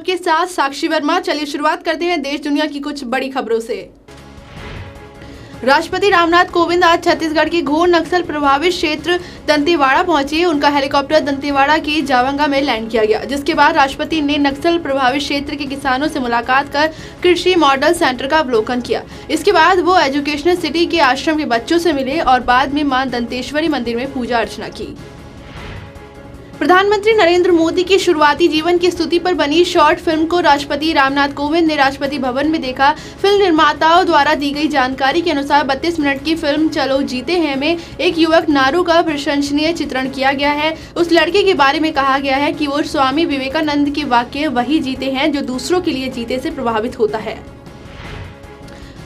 आपके साथ साक्षी वर्मा। चलिए शुरुआत करते हैं देश दुनिया की कुछ बड़ी खबरों से। राष्ट्रपति रामनाथ कोविंद आज छत्तीसगढ़ के घोर नक्सल प्रभावित क्षेत्र दंतेवाड़ा पहुंचे। उनका हेलीकॉप्टर दंतेवाड़ा के जावंगा में लैंड किया गया, जिसके बाद राष्ट्रपति ने नक्सल प्रभावित क्षेत्र के किसानों से मुलाकात कर कृषि मॉडल सेंटर का अवलोकन किया। इसके बाद वो एजुकेशनल सिटी के आश्रम के बच्चों से मिले और बाद में मां दंतेश्वरी मंदिर में पूजा अर्चना की। प्रधानमंत्री नरेंद्र मोदी की शुरुआती जीवन की स्तुति पर बनी शॉर्ट फिल्म को राष्ट्रपति रामनाथ कोविंद ने राष्ट्रपति भवन में देखा। फिल्म निर्माताओं द्वारा दी गई जानकारी के अनुसार 32 मिनट की फिल्म चलो जीते हैं में एक युवक नारू का प्रशंसनीय चित्रण किया गया है। उस लड़के के बारे में कहा गया है कि वो स्वामी विवेकानंद के वाक्य वही जीते हैं जो दूसरों के लिए जीते से प्रभावित होता है।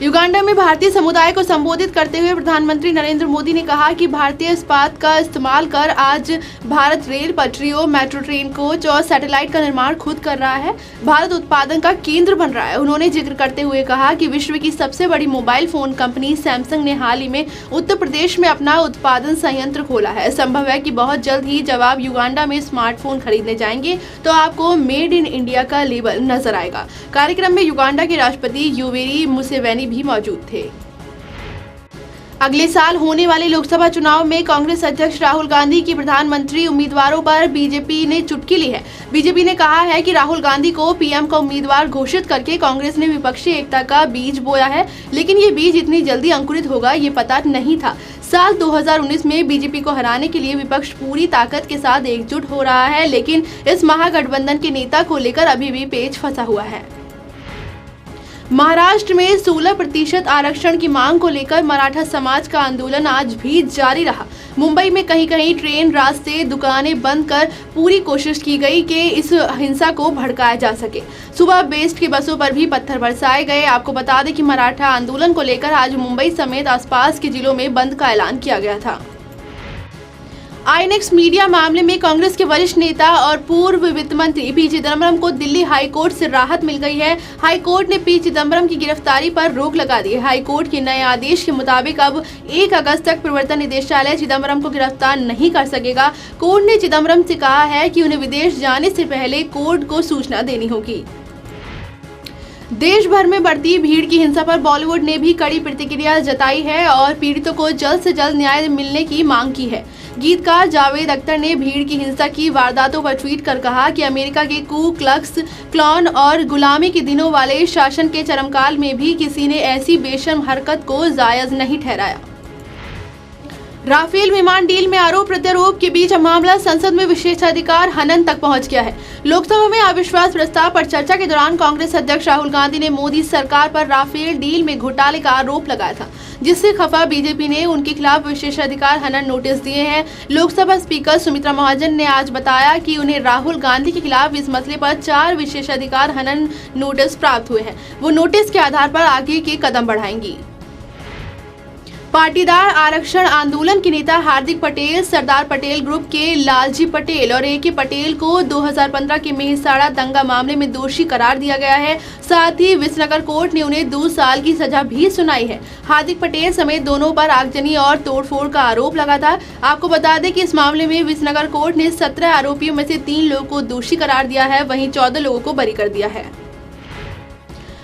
युगांडा में भारतीय समुदाय को संबोधित करते हुए प्रधानमंत्री नरेंद्र मोदी ने कहा कि भारतीय इस्पात का इस्तेमाल कर आज भारत रेल पटरियों, मेट्रो ट्रेन कोच और सैटेलाइट का निर्माण खुद कर रहा है। भारत उत्पादन का केंद्र बन रहा है। उन्होंने जिक्र करते हुए कहा कि विश्व की सबसे बड़ी मोबाइल फोन कंपनी सैमसंग ने हाल ही में उत्तर प्रदेश में अपना उत्पादन संयंत्र खोला है। संभव है कि बहुत जल्द ही जब आप युगांडा में स्मार्टफोन खरीदने जाएंगे तो आपको मेड इन इंडिया का लेबल नजर आएगा। कार्यक्रम में युगांडा के राष्ट्रपति योवेरी मुसेवेनी भी मौजूद थे। अगले साल होने वाले लोकसभा चुनाव में कांग्रेस अध्यक्ष राहुल गांधी की प्रधानमंत्री उम्मीदवारों पर बीजेपी ने चुटकी ली है। बीजेपी ने कहा है कि राहुल गांधी को पीएम का उम्मीदवार घोषित करके कांग्रेस ने विपक्षी एकता का बीज बोया है, लेकिन ये बीज इतनी जल्दी अंकुरित होगा ये पता नहीं था। साल 2019 में बीजेपी को हराने के लिए विपक्ष पूरी ताकत के साथ एकजुट हो रहा है, लेकिन इस महागठबंधन के नेता को लेकर अभी भी पेच फंसा हुआ है। महाराष्ट्र में 16% आरक्षण की मांग को लेकर मराठा समाज का आंदोलन आज भी जारी रहा। मुंबई में कहीं कहीं ट्रेन रास्ते, दुकानें बंद कर पूरी कोशिश की गई कि इस हिंसा को भड़काया जा सके। सुबह बेस्ट की बसों पर भी पत्थर बरसाए गए। आपको बता दें कि मराठा आंदोलन को लेकर आज मुंबई समेत आसपास के जिलों में बंद का ऐलान किया गया था। आईएनएक्स मीडिया मामले में कांग्रेस के वरिष्ठ नेता और पूर्व वित्त मंत्री पी चिदम्बरम को दिल्ली हाईकोर्ट से राहत मिल गई है। हाईकोर्ट ने पी चिदम्बरम की गिरफ्तारी पर रोक लगा दी है। हाईकोर्ट के नए आदेश के मुताबिक अब 1 अगस्त तक प्रवर्तन निदेशालय चिदम्बरम को गिरफ्तार नहीं कर सकेगा। कोर्ट ने चिदम्बरम से कहा है कि उन्हें विदेश जाने से पहले कोर्ट को सूचना देनी होगी। देश भर में बढ़ती भीड़ की हिंसा पर बॉलीवुड ने भी कड़ी प्रतिक्रिया जताई है और पीड़ितों को जल्द से जल्द न्याय मिलने की मांग की है। गीतकार जावेद अख्तर ने भीड़ की हिंसा की वारदातों पर ट्वीट कर कहा कि अमेरिका के कू क्लक्स क्लॉन और गुलामी के दिनों वाले शासन के चरमकाल में भी किसी ने ऐसी बेशर्म हरकत को जायज नहीं ठहराया। राफेल विमान डील में आरोप प्रत्यारोप के बीच मामला संसद में विशेषाधिकार हनन तक पहुंच गया है। लोकसभा में अविश्वास प्रस्ताव पर चर्चा के दौरान कांग्रेस अध्यक्ष राहुल गांधी ने मोदी सरकार पर राफेल डील में घोटाले का आरोप लगाया था, जिससे खफा बीजेपी ने उनके खिलाफ विशेषाधिकार हनन नोटिस दिए हैं। लोकसभा स्पीकर सुमित्रा महाजन ने आज बताया कि उन्हें राहुल गांधी के खिलाफ इस मसले पर 4 विशेषाधिकार हनन नोटिस प्राप्त हुए हैं। वो नोटिस के आधार पर आगे के कदम बढ़ाएंगी। पाटीदार आरक्षण आंदोलन के नेता हार्दिक पटेल, सरदार पटेल ग्रुप के लालजी पटेल और AK पटेल को 2015 के मेहसाणा दंगा मामले में दोषी करार दिया गया है। साथ ही विसनगर कोर्ट ने उन्हें 2 साल की सजा भी सुनाई है। हार्दिक पटेल समेत दोनों पर आगजनी और तोड़फोड़ का आरोप लगा था। आपको बता दें कि इस मामले में विसनगर कोर्ट ने 17 आरोपियों में से 3 लोगों को दोषी करार दिया है, वहीं 14 लोगों को बरी कर दिया है।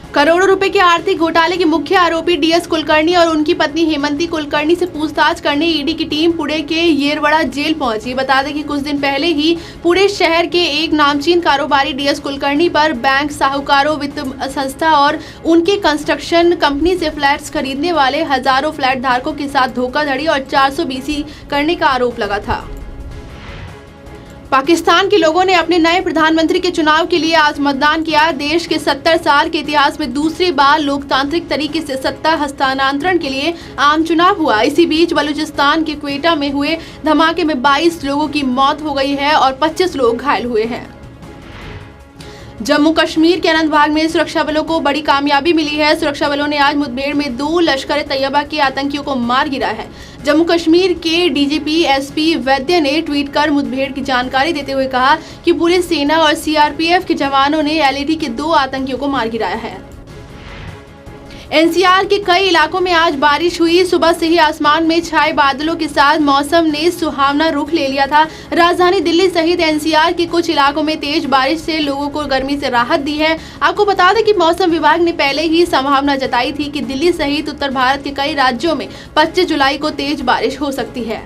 करोड़ों रुपए के आर्थिक घोटाले के मुख्य आरोपी DS कुलकर्णी और उनकी पत्नी हेमंती कुलकर्णी से पूछताछ करने ईडी की टीम पुणे के येरवड़ा जेल पहुंची। बता दें कि कुछ दिन पहले ही पुणे शहर के एक नामचीन कारोबारी DS कुलकर्णी पर बैंक साहूकारों, वित्त संस्था और उनके कंस्ट्रक्शन कंपनी से फ्लैट्स खरीदने वाले हजारों फ्लैट धारकों के साथ धोखाधड़ी और 400 BC करने का आरोप लगा था। पाकिस्तान के लोगों ने अपने नए प्रधानमंत्री के चुनाव के लिए आज मतदान किया। देश के 70 साल के इतिहास में दूसरी बार लोकतांत्रिक तरीके से सत्ता हस्तांतरण के लिए आम चुनाव हुआ। इसी बीच बलूचिस्तान के क्वेटा में हुए धमाके में 22 लोगों की मौत हो गई है और 25 लोग घायल हुए हैं। जम्मू कश्मीर के अनंतनाग में सुरक्षा बलों को बड़ी कामयाबी मिली है। सुरक्षा बलों ने आज मुठभेड़ में 2 लश्कर तैयबा के आतंकियों को मार गिराया है। जम्मू कश्मीर के DGP SP वैद्य ने ट्वीट कर मुठभेड़ की जानकारी देते हुए कहा कि पूरे सेना और CRPF के जवानों ने LAT के 2 आतंकियों को मार गिराया है। एनसीआर के कई इलाकों में आज बारिश हुई। सुबह से ही आसमान में छाए बादलों के साथ मौसम ने सुहावना रुख ले लिया था। राजधानी दिल्ली सहित एनसीआर के कुछ इलाकों में तेज बारिश से लोगों को गर्मी से राहत दी है। आपको बता दें कि मौसम विभाग ने पहले ही संभावना जताई थी कि दिल्ली सहित उत्तर भारत के कई राज्यों में 25 जुलाई को तेज बारिश हो सकती है।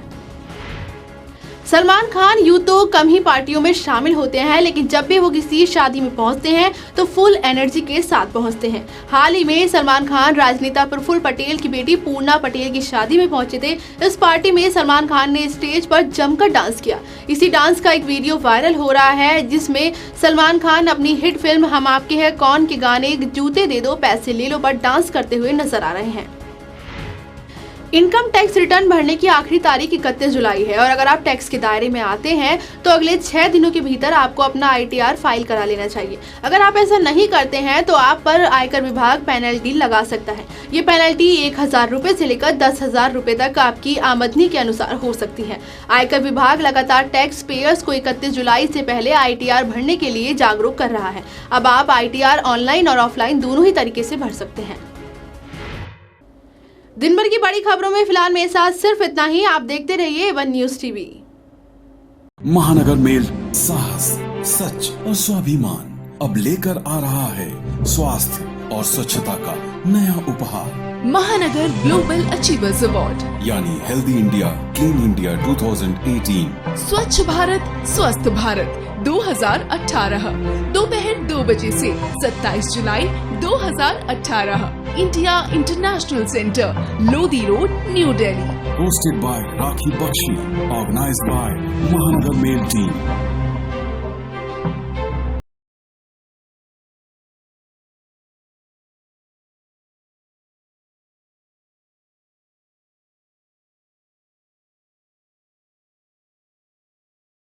सलमान खान यूं तो कम ही पार्टियों में शामिल होते हैं, लेकिन जब भी वो किसी शादी में पहुंचते हैं तो फुल एनर्जी के साथ पहुंचते हैं। हाल ही में सलमान खान राजनेता प्रफुल्ल पटेल की बेटी पूर्णा पटेल की शादी में पहुंचे थे। इस पार्टी में सलमान खान ने स्टेज पर जमकर डांस किया। इसी डांस का एक वीडियो वायरल हो रहा है, जिसमें सलमान खान अपनी हिट फिल्म हम आपके हैं कौन के गाने जूते दे दो पैसे ले लो पर डांस करते हुए नजर आ रहे हैं। इनकम टैक्स रिटर्न भरने की आखिरी तारीख 31 जुलाई है और अगर आप टैक्स के दायरे में आते हैं तो अगले 6 दिनों के भीतर आपको अपना ITR फाइल करा लेना चाहिए। अगर आप ऐसा नहीं करते हैं तो आप पर आयकर विभाग पेनल्टी लगा सकता है। ये पेनल्टी 1000 रुपए से लेकर 10,000 रुपए तक आपकी आमदनी के अनुसार हो सकती है। आयकर विभाग लगातार टैक्स पेयर्स को 31 जुलाई से पहले ITR भरने के लिए जागरूक कर रहा है। अब आप ITR ऑनलाइन और ऑफलाइन दोनों ही तरीके से भर सकते हैं। दिन भर की बड़ी खबरों में फिलहाल मेरे साथ सिर्फ इतना ही। आप देखते रहिए A1 न्यूज टीवी। महानगर मेल साहस, सच और स्वाभिमान अब लेकर आ रहा है स्वास्थ्य और स्वच्छता का नया उपहार। महानगर ग्लोबल अचीवर्स अवार्ड यानी हेल्दी इंडिया क्लीन इंडिया 2018। स्वच्छ भारत स्वस्थ भारत 2018 दोपहर 2 बजे से 27 जुलाई 2018 India international centre Lodhi road new Delhi. Hosted by Rakhi Bakshi, organized by Mahanagar Mail Team।